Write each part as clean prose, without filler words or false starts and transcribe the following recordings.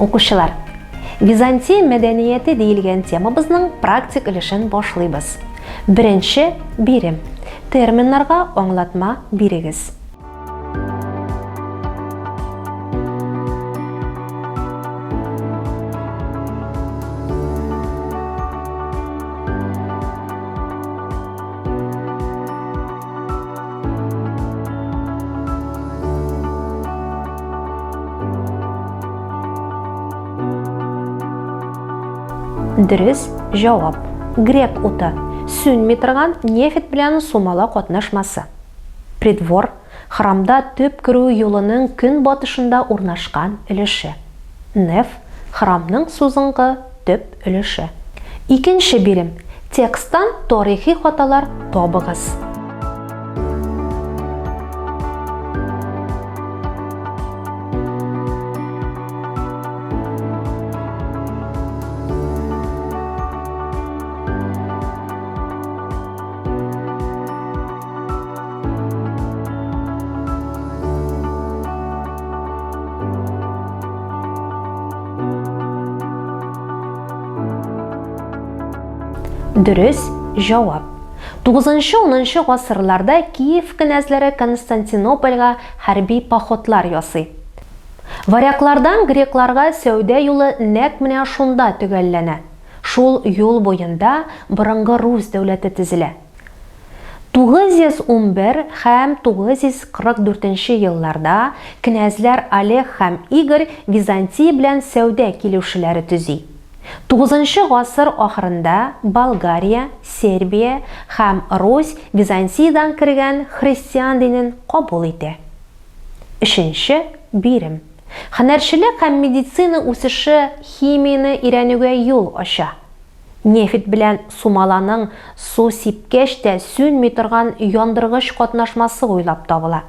Укучылар, Византия мәдәнияте дейілген темабызның практик өлешен башлыйбыз. Беренче бирим. Терминларга аңлатма бирегез. Дөрес җавап. Грек уты. Сүнми торган нефт белән сумала катнашмасы. Придвор храмда төп керү юлының көн батышында урнашкан өлеше. Неф храмның сузыңгы төп өлеше. Икенче бирим. Текстан тарихи хаталар табыгыз. Дөрес җавап. 9-10 гасырларда Киев князьләре Константинопольга хәрби походлар ясый. Варяглардан грекларга сәүдә юлы нәкъ менә шунда төгәлләнә. Шул юл буенда борынгы Рус дәүләте төзелә. 911 һәм 944 елларда князьләр Олег һәм Игорь Византия белән сәүдә килешүләре төзи. 9 гасыр ахырында Болгария, Сербия һәм Русь Византиядан кергән христиан динен кабул итә. Өченче бирим. Һөнәрчелек һәм медицина үсеше химияны өйрәнүгә юл ача. Нефт белән сумаланың су сипкәч тә сүнми торган яндыргыч катнашмасы уйлап табыла.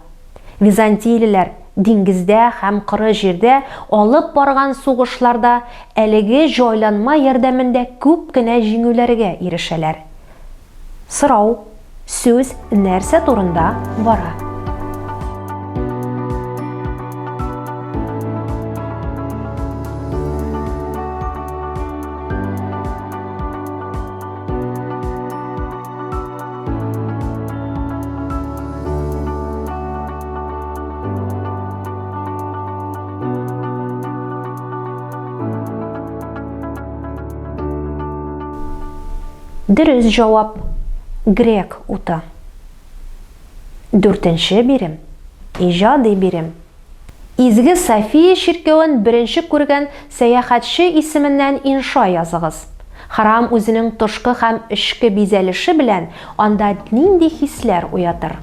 Византиялеләр диңгездә һәм кыры җирдә алып барган сугышларда әлеге җайланма ярдәмендә күп кенә җиңүләргә ирешәләр. Сорау: сүз нәрсә турында бара? Дөрес җавап. Грек уты. Дүртенче бирим. Иҗади бирим. Изге София чиркәвен беренче күргән сәяхәтче исеменнән инша языгыз. Храм үзенең тышкы һәм эчке бизәлеше белән анда нинди хисләр уятыр?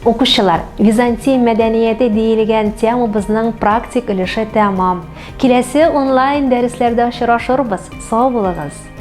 Укучылар, Византия мәдәнияте диелгән темабызның практик өлеше тәмам. Киләсе онлайн дәресләрдә очрашырбыз. Сау булыгыз.